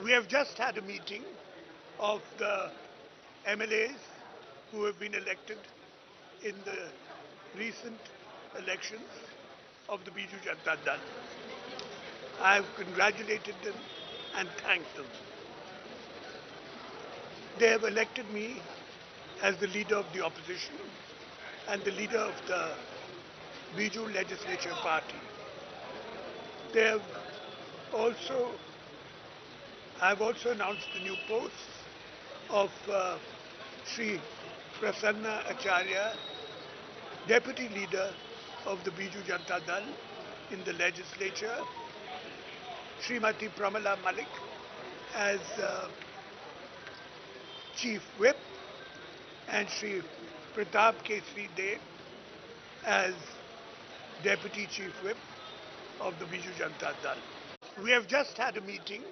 We have just had a meeting of the MLAs who have been elected in the recent elections of the Biju Janata Dal. I have congratulated them and thanked them. They have elected me as the leader of the opposition and the leader of the Biju Legislature Party. They have also, I have also announced the new posts of Sri Prasanna Acharya, Deputy Leader of the Biju Janata Dal in the legislature, Srimati Pramila Malik as Chief Whip, and Sri Pratap Kesri Dev as Deputy Chief Whip of the Biju Janata Dal. We have just had a meeting